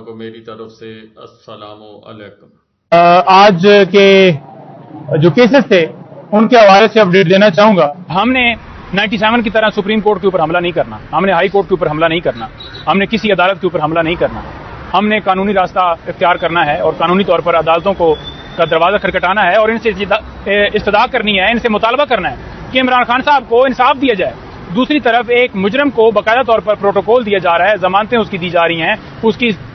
کو میری طرف سے السلام علیکم۔ آج کے جو کیسز تھے ان کے حوالے سے اپڈیٹ دینا چاہوں گا۔ ہم نے 97 کی طرح سپریم کورٹ کے اوپر حملہ نہیں کرنا، ہم نے ہائی کورٹ کے اوپر حملہ نہیں کرنا، ہم نے کسی عدالت کے اوپر حملہ نہیں کرنا، ہم نے قانونی راستہ اختیار کرنا ہے اور قانونی طور پر عدالتوں کا دروازہ کھٹکھٹانا ہے اور ان سے استدعا کرنی ہے، ان سے مطالبہ کرنا ہے کہ عمران خان صاحب کو انصاف دیا جائے۔ دوسری طرف ایک مجرم کو باقاعدہ طور پر پروٹوکول دیا جا رہا ہے، ضمانتیں اس کی دی جا رہی ہیں،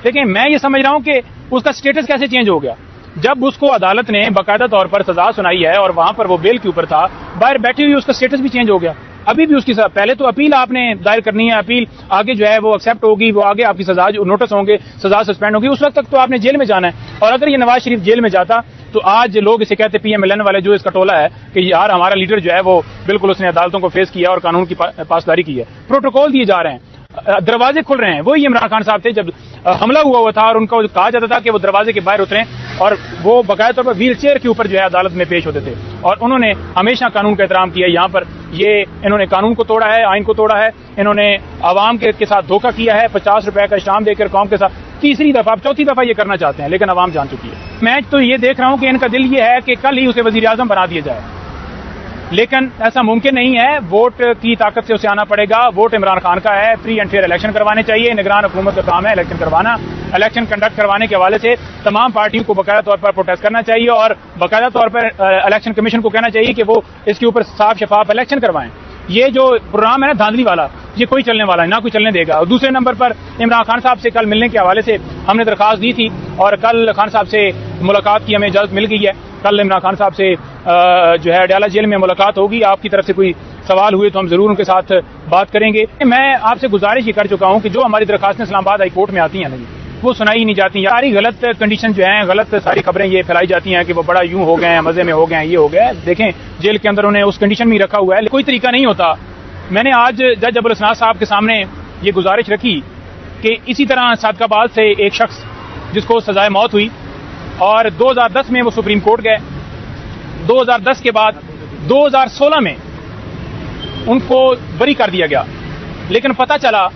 لیکن میں یہ سمجھ رہا ہوں کہ اس کا سٹیٹس کیسے چینج ہو گیا جب اس کو عدالت نے باقاعدہ طور پر سزا سنائی ہے اور وہاں پر وہ بیل کے اوپر تھا، باہر بیٹھی ہوئی اس کا سٹیٹس بھی چینج ہو گیا۔ ابھی بھی اس کی پہلے تو اپیل آپ نے دائر کرنی ہے، اپیل آگے جو ہے وہ ایکسیپٹ ہوگی، وہ آگے آپ کی سزا نوٹس ہوں گے، سزا سسپینڈ ہوگی، اس وقت تک تو آپ نے جیل میں جانا ہے۔ اور اگر یہ نواز شریف جیل میں جاتا تو آج لوگ اسے کہتے پی ایم ایل این والے جو اس کا ٹولہ ہے کہ یار ہمارا لیڈر جو ہے وہ بالکل اس نے عدالتوں کو فیس کیا اور قانون کی پاسداری کی ہے، پروٹوکول دیے جا رہے ہیں، دروازے کھل رہے ہیں۔ وہی عمران خان صاحب تھے جب حملہ ہوا تھا اور ان کو کہا جاتا تھا کہ وہ دروازے کے باہر اتریں اور وہ باقاعدہ طور پر ویل چیئر کے اوپر جو ہے عدالت میں پیش ہوتے تھے اور انہوں نے ہمیشہ قانون کا احترام کیا۔ یہاں پر انہوں نے قانون کو توڑا ہے، آئین کو توڑا ہے، انہوں نے عوام کے ساتھ دھوکہ کیا ہے، 50 روپے کا اشتہام دے کر قوم کے ساتھ تیسری دفعہ چوتھی دفعہ یہ کرنا چاہتے ہیں، لیکن عوام جان چکی ہے۔ میں تو یہ دیکھ رہا ہوں کہ ان کا دل یہ ہے کہ کل ہی اسے وزیر اعظم بنا دیا جائے، لیکن ایسا ممکن نہیں ہے۔ ووٹ کی طاقت سے اسے آنا پڑے گا، ووٹ عمران خان کا ہے، فری اینڈ فیئر الیکشن کروانے چاہیے، نگران حکومت کا کام ہے الیکشن کروانا۔ الیکشن کنڈکٹ کروانے کے حوالے سے تمام پارٹیوں کو باقاعدہ طور پر پروٹیسٹ کرنا چاہیے اور باقاعدہ طور پر الیکشن کمیشن کو کہنا چاہیے کہ وہ اس کے اوپر صاف شفاف الیکشن کروائیں۔ یہ جو پروگرام ہے نا دھاندلی والا، یہ کوئی چلنے والا ہے نہ کوئی چلنے دے گا۔ اور دوسرے نمبر پر عمران خان صاحب سے کل ملنے کے حوالے سے ہم نے درخواست دی تھی اور کل خان صاحب سے ملاقات کی ہمیں اجازت مل گئی ہے۔ کل عمران خان صاحب سے جو ہے اڈیالہ جیل میں ملاقات ہوگی، آپ کی طرف سے کوئی سوال ہوئے تو ہم ضرور ان کے ساتھ بات کریں گے۔ میں آپ سے گزارش یہ کر چکا ہوں کہ جو ہماری درخواستیں اسلام آباد ہائی کورٹ میں آتی ہیں وہ سنائی نہیں جاتی، ساری غلط کنڈیشن جو ہیں، غلط ساری خبریں یہ پھیلائی جاتی ہیں کہ وہ بڑا یوں ہو گئے ہیں، مزے میں ہو گئے ہیں، یہ ہو گیا ہے۔ دیکھیں جیل کے اندر انہیں اس کنڈیشن میں رکھا ہوا ہے، کوئی طریقہ نہیں ہوتا۔ میں نے آج جج ابوالحسنات صاحب کے سامنے یہ گزارش رکھی کہ اسی طرح صادق آباد سے ایک شخص جس کو سزائے موت ہوئی اور 2010 میں وہ سپریم کورٹ گئے، 2010 کے بعد 2016 میں ان کو بری کر دیا گیا، لیکن پتہ چلا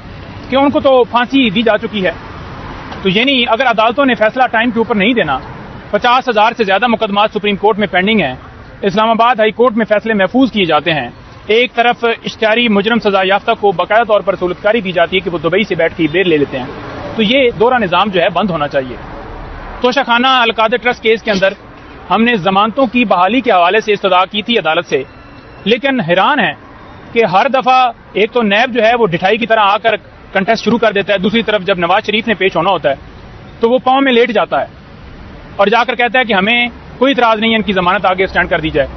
کہ ان کو تو پھانسی دی جا چکی ہے۔ تو یعنی اگر عدالتوں نے فیصلہ ٹائم کے اوپر نہیں دینا، 50,000 سے زیادہ مقدمات سپریم کورٹ میں پینڈنگ ہیں، اسلام آباد ہائی کورٹ میں فیصلے محفوظ کیے جاتے ہیں، ایک طرف اشتہاری مجرم سزا یافتہ کو باقاعدہ طور پر سہولتکاری دی جاتی ہے کہ وہ دبئی سے بیٹھ کے بیل لے لیتے ہیں، تو یہ دورہ نظام جو ہے بند ہونا چاہیے۔ توشہ خانہ القادر ٹرسٹ کیس کے اندر ہم نے ضمانتوں کی بحالی کے حوالے سے استدعا کی تھی عدالت سے، لیکن حیران ہے کہ ہر دفعہ ایک تو نیب جو ہے وہ ڈٹھائی کی طرح آ کر کنٹیسٹ شروع کر دیتا ہے، دوسری طرف جب نواز شریف نے پیش ہونا ہوتا ہے تو وہ پاؤں میں لیٹ جاتا ہے اور جا کر کہتا ہے کہ ہمیں کوئی اعتراض نہیں ہے، ان کی ضمانت آگے اسٹینڈ کر دی جائے۔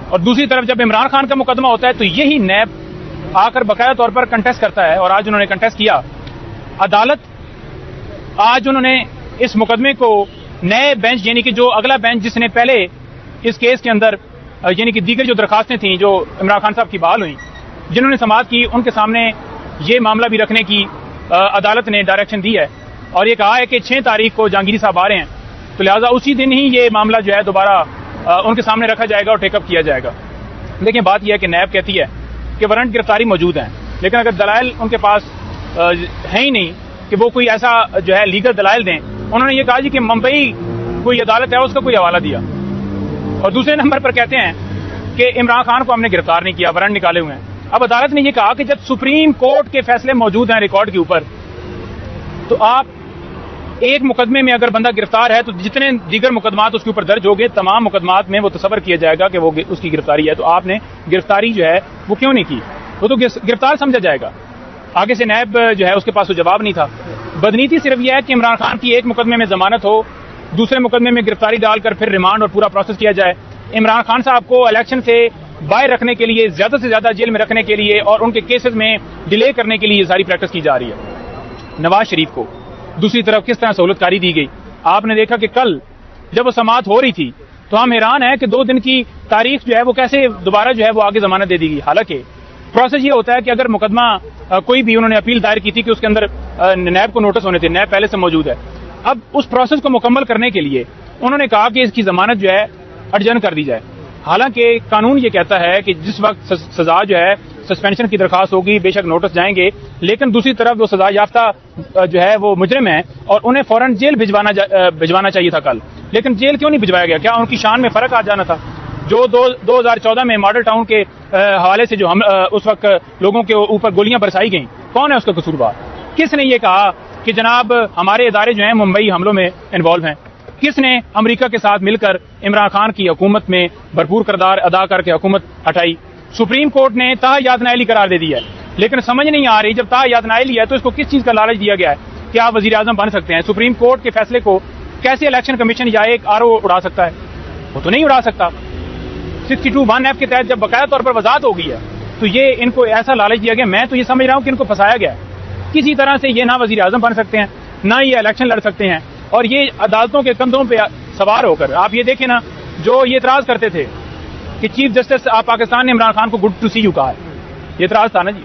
اور دوسری طرف جب عمران خان کا مقدمہ ہوتا ہے تو یہی نیب آ کر باقاعدہ طور پر کنٹیسٹ کرتا ہے اور آج انہوں نے کنٹیسٹ کیا۔ عدالت آج انہوں نے اس مقدمے کو نئے بینچ یعنی کہ جو اگلا بینچ جس نے پہلے اس کیس کے اندر یعنی کہ دیگر جو درخواستیں تھیں جو عمران خان صاحب کی بحال ہوئیں، جنہوں نے سماعت کی، ان کے سامنے یہ معاملہ بھی رکھنے کی عدالت نے ڈائریکشن دی ہے اور یہ کہا ہے کہ 6 تاریخ کو جہانگیری صاحب آ رہے ہیں، تو لہٰذا اسی دن ہی یہ معاملہ جو ہے دوبارہ ان کے سامنے رکھا جائے گا اور ٹیک اپ کیا جائے گا۔ لیکن بات یہ ہے کہ نیب کہتی ہے کہ وارنٹ گرفتاری موجود ہیں، لیکن اگر دلائل ان کے پاس ہیں ہی نہیں کہ وہ کوئی ایسا جو ہے لیگل دلائل دیں، انہوں نے یہ کہا جی کہ ممبئی کوئی عدالت ہے اس کا کوئی حوالہ دیا، اور دوسرے نمبر پر کہتے ہیں کہ عمران خان کو ہم نے گرفتار نہیں کیا، وارنٹ نکالے ہوئے ہیں۔ اب عدالت نے یہ کہا کہ جب سپریم کورٹ کے فیصلے موجود ہیں ریکارڈ کے اوپر، تو آپ ایک مقدمے میں اگر بندہ گرفتار ہے تو جتنے دیگر مقدمات اس کے اوپر درج ہو گئے، تمام مقدمات میں وہ تصور کیا جائے گا کہ وہ اس کی گرفتاری ہے، تو آپ نے گرفتاری جو ہے وہ کیوں نہیں کی؟ وہ تو گرفتار سمجھا جائے گا۔ آگے سے نیب جو ہے اس کے پاس تو جواب نہیں تھا۔ بدنیتی صرف یہ ہے کہ عمران خان کی ایک مقدمے میں ضمانت ہو، دوسرے مقدمے میں گرفتاری ڈال کر پھر ریمانڈ اور پورا پروسیس کیا جائے۔ عمران خان صاحب کو الیکشن سے باہر رکھنے کے لیے، زیادہ سے زیادہ جیل میں رکھنے کے لیے اور ان کے کیسز میں ڈیلے کرنے کے لیے یہ ساری پریکٹس کی جا رہی ہے۔ نواز شریف کو دوسری طرف کس طرح سہولت کاری دی گئی، آپ نے دیکھا کہ کل جب وہ سماعت ہو رہی تھی تو ہم حیران ہیں کہ 2 دن کی تاریخ جو ہے وہ کیسے دوبارہ جو ہے وہ آگے ضمانت دے دی گئی۔ حالانکہ پروسیس یہ ہوتا ہے کہ اگر مقدمہ کوئی بھی انہوں نے اپیل دائر کی تھی کہ اس کے اندر نیب کو نوٹس ہونے تھے، نیب پہلے سے موجود ہے، اب اس پروسیس کو مکمل کرنے کے لیے انہوں نے کہا کہ اس کی ضمانت جو ہے اڈجن کر دی جائے، حالانکہ قانون یہ کہتا ہے کہ جس وقت سزا جو ہے سسپینشن کی درخواست ہوگی، بے شک نوٹس جائیں گے، لیکن دوسری طرف وہ سزا یافتہ جو ہے وہ مجرم ہیں اور انہیں فوراً جیل بھجوانا چاہیے تھا کل، لیکن جیل کیوں نہیں بھجوایا گیا؟ کیا ان کی شان میں فرق آ جانا تھا؟ جو 2014 میں ماڈل ٹاؤن کے حوالے سے جو اس وقت لوگوں کے اوپر گولیاں برسائی گئیں، کون ہے اس کا قصوروار؟ کس نے یہ کہا کہ جناب ہمارے ادارے جو ہیں ممبئی حملوں میں انوالو ہیں؟ کس نے امریکہ کے ساتھ مل کر عمران خان کی حکومت میں بھرپور کردار ادا کر کے حکومت ہٹائی؟ سپریم کورٹ نے تاحیات نائلی قرار دے دی ہے، لیکن سمجھ نہیں آ رہی جب تاحیات نائلی ہے تو اس کو کس چیز کا لالچ دیا گیا ہے کہ آپ وزیر اعظم بن سکتے ہیں؟ سپریم کورٹ کے فیصلے کو کیسے الیکشن کمیشن یا ایک RO اڑا سکتا ہے؟ وہ تو نہیں اڑا سکتا۔ 62(1)F کے تحت جب باقاعدہ طور پر وضاحت ہو گئی ہے تو یہ ان کو ایسا لالچ دیا گیا، میں تو یہ سمجھ رہا ہوں کہ ان کو پھنسایا گیا ہے۔ کسی طرح سے یہ نہ وزیر اعظم بن سکتے ہیں، نہ یہ الیکشن لڑ سکتے ہیں، اور یہ عدالتوں کے کندھوں پہ سوار ہو کر، آپ یہ دیکھیں نا، جو یہ اعتراض کرتے تھے کہ چیف جسٹس آف پاکستان نے عمران خان کو گڈ ٹو سی یو کہا ہے، یہ اعتراض تھا نا جی۔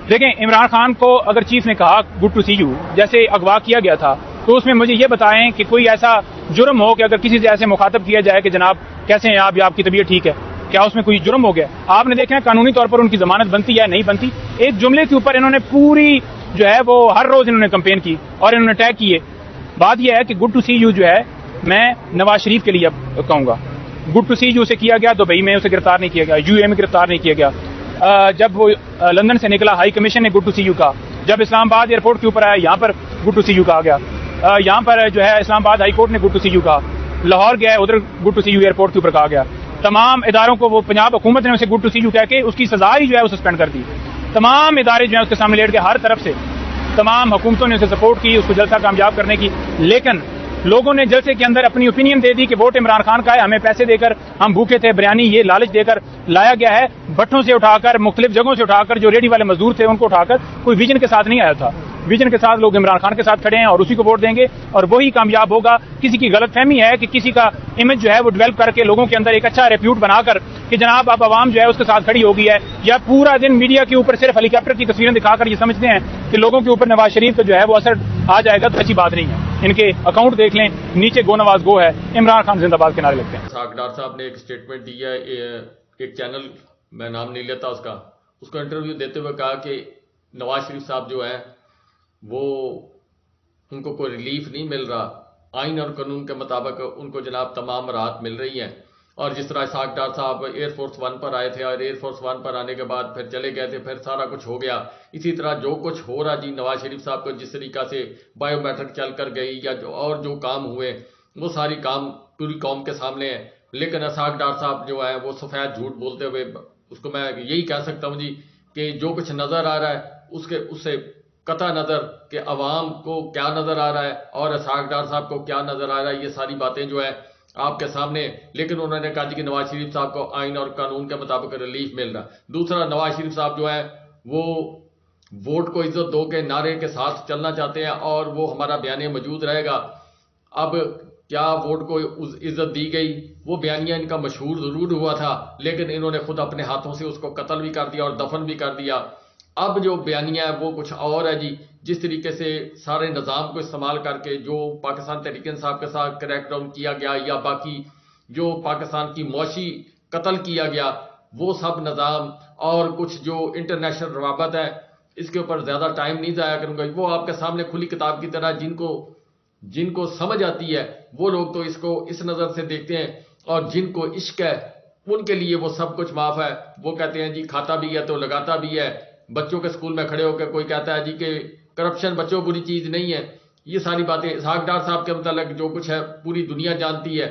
دیکھیں عمران خان کو اگر چیف نے کہا گڈ ٹو سی یو، جیسے اغوا کیا گیا تھا، تو اس میں مجھے یہ بتائیں کہ کوئی ایسا جرم ہو کہ اگر کسی سے ایسے مخاطب کیا جائے کہ جناب کیسے ہیں آپ، یا آپ کی طبیعت ٹھیک ہے، کیا اس میں کوئی جرم ہو گیا؟ آپ نے دیکھا قانونی طور پر ان کی ضمانت بنتی ہے نہیں بنتی؟ ایک جملے کے اوپر انہوں نے پوری جو ہے وہ ہر روز انہوں نے کمپین کی اور انہوں نے ٹیگ کیے۔ بات یہ ہے کہ گڈ ٹو سی یو جو ہے میں نواز شریف کے لیے کہوں گا، گڈ ٹو سی یو سے کیا گیا دبئی میں، اسے گرفتار نہیں کیا گیا، UAE میں گرفتار نہیں کیا گیا، جب وہ لندن سے نکلا ہائی کمیشن نے گڈ ٹو سی یو کہا، جب اسلام آباد ایئرپورٹ کے اوپر آیا یہاں پر گڈ ٹو سی یو کہا گیا، یہاں پر جو ہے اسلام آباد ہائی کورٹ نے گڈ ٹو سی یو کہا، لاہور گیا ادھر good to see you airport کے اوپر کہا گیا، تمام اداروں کو وہ پنجاب حکومت نے اسے گڈ ٹو سی یو کہہ کے اس کی سزا ہی جو ہے وہ سسپینڈ کر دی، تمام ادارے جو ہیں اس کے سامنے لیٹ کے ہر طرف سے تمام حکومتوں نے اسے سپورٹ کی، اس کو جلسہ کامیاب کرنے کی، لیکن لوگوں نے جلسے کے اندر اپنی اوپینین دے دی کہ ووٹ عمران خان کا ہے، ہمیں پیسے دے کر، ہم بھوکے تھے، بریانی یہ لالچ دے کر لایا گیا ہے، بٹھوں سے اٹھا کر، مختلف جگہوں سے اٹھا کر، جو ریڈی والے مزدور تھے ان کو اٹھا کر، کوئی ویژن کے ساتھ نہیں آیا تھا۔ ویژن کے ساتھ لوگ عمران خان کے ساتھ کھڑے ہیں اور اسی کو ووٹ دیں گے اور وہی کامیاب ہوگا۔ کسی کی غلط فہمی ہے کہ کسی کا امیج جو ہے وہ ڈیولپ کر کے لوگوں کے اندر ایک اچھا ریپیوٹ بنا کر کہ جناب اب عوام جو ہے اس کے ساتھ کھڑی ہو گئی ہے، یا پورا دن میڈیا کے اوپر صرف ہیلی کاپٹر کی تصویریں دکھا کر یہ سمجھتے ہیں کہ لوگوں کے اوپر نواز شریف کا جو ہے وہ اثر آ جائے گا، تو اچھی بات نہیں ہے۔ ان کے اکاؤنٹ دیکھ لیں، نیچے گو نواز گو ہے، عمران خان زندہ باد کے نعرے لگتے ہیں۔ ڈاکٹر صاحب نے ایک اسٹیٹمنٹ دی ہے، ایک چینل میں نام نہیں لیتا اس کو انٹرویو دیتے ہوئے کہا کہ نواز شریف صاحب جو ہیں وہ ان کو کوئی ریلیف نہیں مل رہا، آئین اور قانون کے مطابق ان کو جناب تمام راحت مل رہی ہیں، اور جس طرح اسحاق ڈار صاحب ایئر فورس 1 پر آئے تھے اور ایئر فورس 1 پر آنے کے بعد پھر چلے گئے تھے، پھر سارا کچھ ہو گیا، اسی طرح جو کچھ ہو رہا جی نواز شریف صاحب کو جس طریقہ سے بایو میٹرک چل کر گئی یا جو کام ہوئے وہ ساری کام پوری قوم کے سامنے ہے، لیکن اسحاق ڈار صاحب جو ہے وہ سفید جھوٹ بولتے ہوئے، اس کو میں یہی کہہ سکتا ہوں جی کہ جو کچھ نظر آ رہا ہے اس سے قطع نظر کہ عوام کو کیا نظر آ رہا ہے اور اسحاق ڈار صاحب کو کیا نظر آ رہا ہے، یہ ساری باتیں جو ہے آپ کے سامنے، لیکن انہوں نے کہا جی کہ نواز شریف صاحب کو آئین اور قانون کے مطابق ریلیف مل رہا ہے۔ دوسرا، نواز شریف صاحب جو ہے وہ ووٹ کو عزت دو کے نعرے کے ساتھ چلنا چاہتے ہیں اور وہ ہمارا بیانیہ موجود رہے گا۔ اب کیا ووٹ کو عزت دی گئی؟ وہ بیانیہ ان کا مشہور ضرور ہوا تھا، لیکن انہوں نے خود اپنے ہاتھوں سے اس کو قتل بھی کر دیا اور دفن بھی کر دیا۔ اب جو بیانیہ ہے وہ کچھ اور ہے جی، جس طریقے سے سارے نظام کو استعمال کر کے جو پاکستان تحریک انصاف کے ساتھ کریک ڈاؤن کیا گیا یا باقی جو پاکستان کی معاشی قتل کیا گیا، وہ سب نظام اور کچھ جو انٹرنیشنل روابط ہے، اس کے اوپر زیادہ ٹائم نہیں ضائع کروں گا، وہ آپ کے سامنے کھلی کتاب کی طرح جن کو سمجھ آتی ہے وہ لوگ تو اس کو اس نظر سے دیکھتے ہیں، اور جن کو عشق ہے ان کے لیے وہ سب کچھ معاف ہے۔ وہ کہتے ہیں جی کھاتا بھی ہے تو لگاتا بھی ہے، بچوں کے سکول میں کھڑے ہو کے کوئی کہتا ہے جی کہ کرپشن بچوں بری چیز نہیں ہے، یہ ساری باتیں اسحاق ڈار صاحب کے متعلق جو کچھ ہے پوری دنیا جانتی ہے،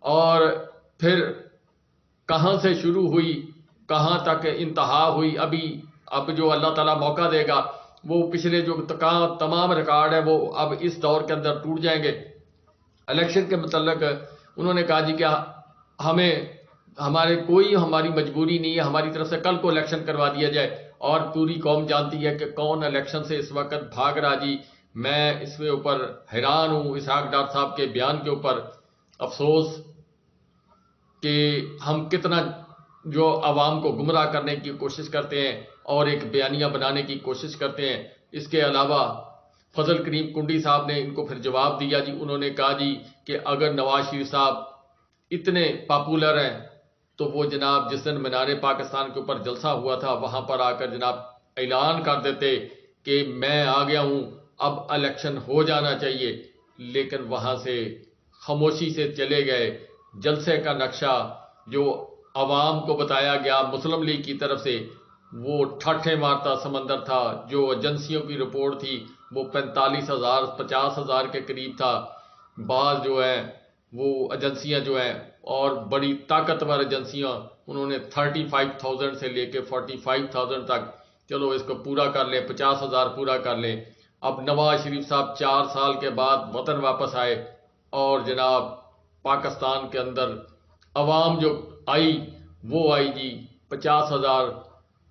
اور پھر کہاں سے شروع ہوئی کہاں تک انتہا ہوئی، اب جو اللہ تعالیٰ موقع دے گا وہ پچھلے جو تمام ریکارڈ ہے وہ اب اس دور کے اندر ٹوٹ جائیں گے۔ الیکشن کے متعلق انہوں نے کہا جی کہ ہماری مجبوری نہیں ہے، ہماری طرف سے کل کو الیکشن کروا دیا جائے، اور پوری قوم جانتی ہے کہ کون الیکشن سے اس وقت بھاگ رہا جی۔ میں اس کے اوپر حیران ہوں، اسحاق ڈار صاحب کے بیان کے اوپر افسوس کہ ہم کتنا جو عوام کو گمراہ کرنے کی کوشش کرتے ہیں اور ایک بیانیہ بنانے کی کوشش کرتے ہیں۔ اس کے علاوہ فضل کریم کنڈی صاحب نے ان کو پھر جواب دیا جی، انہوں نے کہا جی کہ اگر نواز شریف صاحب اتنے پاپولر ہیں تو وہ جناب جس دن مینار پاکستان کے اوپر جلسہ ہوا تھا وہاں پر آ کر جناب اعلان کر دیتے کہ میں آ گیا ہوں، اب الیکشن ہو جانا چاہیے، لیکن وہاں سے خاموشی سے چلے گئے۔ جلسے کا نقشہ جو عوام کو بتایا گیا مسلم لیگ کی طرف سے وہ ٹھاٹھے مارتا سمندر تھا۔ جو ایجنسیوں کی رپورٹ تھی وہ 45,000 50,000 کے قریب تھا۔ بعض جو ہیں وہ ایجنسیاں جو ہیں اور بڑی طاقتور ایجنسیاں انہوں نے 35,000 سے لے کے 45,000 تک، چلو اس کو پورا کر لیں، 50,000 پورا کر لیں۔ اب نواز شریف صاحب 4 سال کے بعد وطن واپس آئے اور جناب پاکستان کے اندر عوام جو آئی وہ آئی جی 50,000،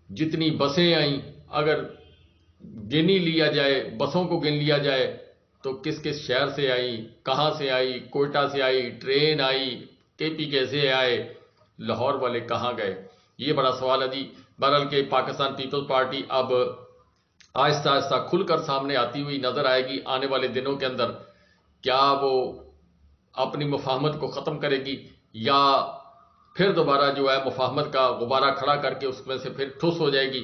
جتنی بسیں آئیں اگر گنی لیا جائے، بسوں کو گن لیا جائے تو کس کس شہر سے آئی، کہاں سے آئی، کوئٹہ سے آئی، ٹرین آئی، کے پی کے سے آئے، لاہور والے کہاں گئے، یہ بڑا سوال ہے جی۔ بہرحال کہ پاکستان پیپلز پارٹی اب آہستہ آہستہ کھل کر سامنے آتی ہوئی نظر آئے گی آنے والے دنوں کے اندر۔ کیا وہ اپنی مفاہمت کو ختم کرے گی یا پھر دوبارہ جو ہے مفاہمت کا غبارہ کھڑا کر کے اس میں سے پھر ٹھوس ہو جائے گی؟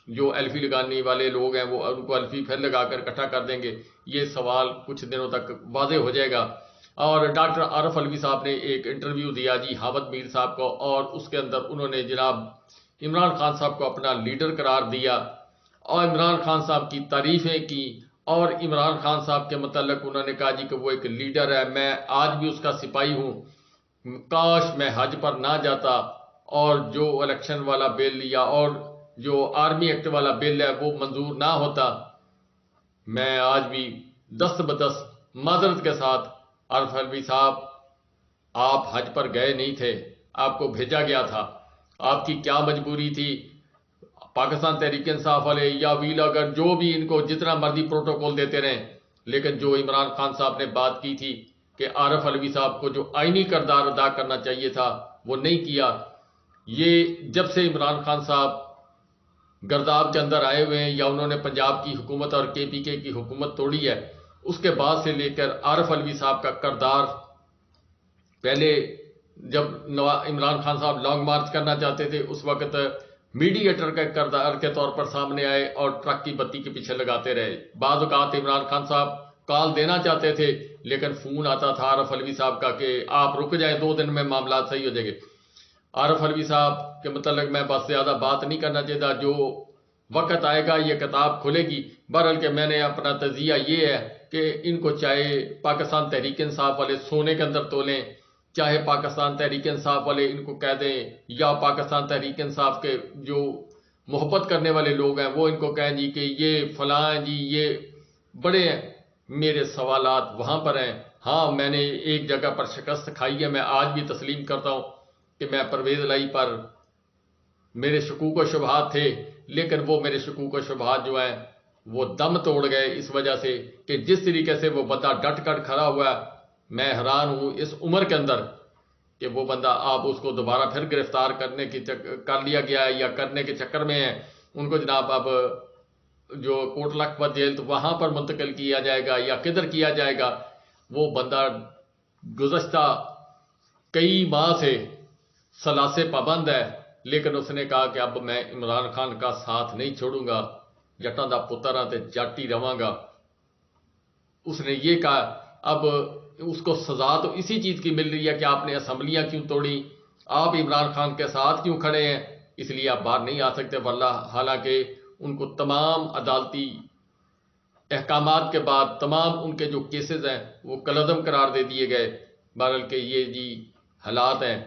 جو ایلفی لگانے والے لوگ ہیں وہ ان کو ایلفی پھر لگا کر اکٹھا کر دیں گے، یہ سوال کچھ دنوں تک واضح ہو جائے گا۔ اور ڈاکٹر عارف علوی صاحب نے ایک انٹرویو دیا جی حامد میر صاحب کو، اور اس کے اندر انہوں نے جناب عمران خان صاحب کو اپنا لیڈر قرار دیا اور عمران خان صاحب کی تعریفیں کی، اور عمران خان صاحب کے متعلق انہوں نے کہا جی کہ وہ ایک لیڈر ہے، میں آج بھی اس کا سپاہی ہوں، کاش میں حج پر نہ جاتا اور جو الیکشن والا بل لیا اور جو آرمی ایکٹ والا بل ہے وہ منظور نہ ہوتا۔ میں آج بھی دست بدست معذرت کے ساتھ عارف علوی صاحب، آپ حج پر گئے نہیں تھے، آپ کو بھیجا گیا تھا، آپ کی کیا مجبوری تھی؟ پاکستان تحریک انصاف والے یا ویل اگر جو بھی ان کو جتنا مرضی پروٹوکول دیتے رہیں، لیکن جو عمران خان صاحب نے بات کی تھی کہ عارف علوی صاحب کو جو آئینی کردار ادا کرنا چاہیے تھا وہ نہیں کیا۔ یہ جب سے عمران خان صاحب گرداب کے اندر آئے ہوئے ہیں یا انہوں نے پنجاب کی حکومت اور کے پی کے کی حکومت توڑی ہے، اس کے بعد سے لے کر عارف علوی صاحب کا کردار، پہلے جب عمران خان صاحب لانگ مارچ کرنا چاہتے تھے اس وقت میڈیٹر کا کردار کے طور پر سامنے آئے اور ٹرک کی بتی کے پیچھے لگاتے رہے۔ بعض اوقات عمران خان صاحب کال دینا چاہتے تھے لیکن فون آتا تھا عارف علوی صاحب کا کہ آپ رک جائیں، 2 دن میں معاملات صحیح ہو جائیں گے۔ عارف علوی صاحب کے متعلق میں بس زیادہ بات نہیں کرنا چاہتا، جو وقت آئے گا یہ کتاب کھلے گی۔ بہرحال کہ میں نے اپنا تجزیہ یہ ہے کہ ان کو چاہے پاکستان تحریک انصاف والے سونے کے اندر تولیں، چاہے پاکستان تحریک انصاف والے ان کو کہہ دیں، یا پاکستان تحریک انصاف کے جو محبت کرنے والے لوگ ہیں وہ ان کو کہیں جی کہ یہ فلاں جی یہ بڑے ہیں۔ میرے سوالات وہاں پر ہیں۔ ہاں میں نے ایک جگہ پر شکست کھائی ہے، میں آج بھی تسلیم کرتا ہوں کہ میں پرویز الہی پر میرے شکوک و شبہات تھے، لیکن وہ میرے شکوک و شبہات جو ہیں وہ دم توڑ گئے اس وجہ سے کہ جس طریقے سے وہ بندہ ڈٹ کر کھڑا ہوا ہے، میں حیران ہوں اس عمر کے اندر کہ وہ بندہ آپ اس کو دوبارہ پھر گرفتار کرنے کی کر لیا گیا ہے یا کرنے کے چکر میں ہیں۔ ان کو جناب اب جو کوٹ لکھپت جیل تو وہاں پر منتقل کیا جائے گا یا کدھر کیا جائے گا۔ وہ بندہ گزشتہ کئی ماہ سے ثلاثے پابند ہے، لیکن اس نے کہا کہ اب میں عمران خان کا ساتھ نہیں چھوڑوں گا، جٹاں دا پتر ہاں تے جٹ ہی رہواں گا۔ اس نے یہ کہا۔ اب اس کو سزا تو اسی چیز کی مل رہی ہے کہ آپ نے اسمبلیاں کیوں توڑی، آپ عمران خان کے ساتھ کیوں کھڑے ہیں، اس لیے آپ باہر نہیں آ سکتے۔ واللہ حالانکہ ان کو تمام عدالتی احکامات کے بعد تمام ان کے جو کیسز ہیں وہ کالعدم قرار دے دیے گئے۔ بہرحال کہ یہ جی حالات ہیں۔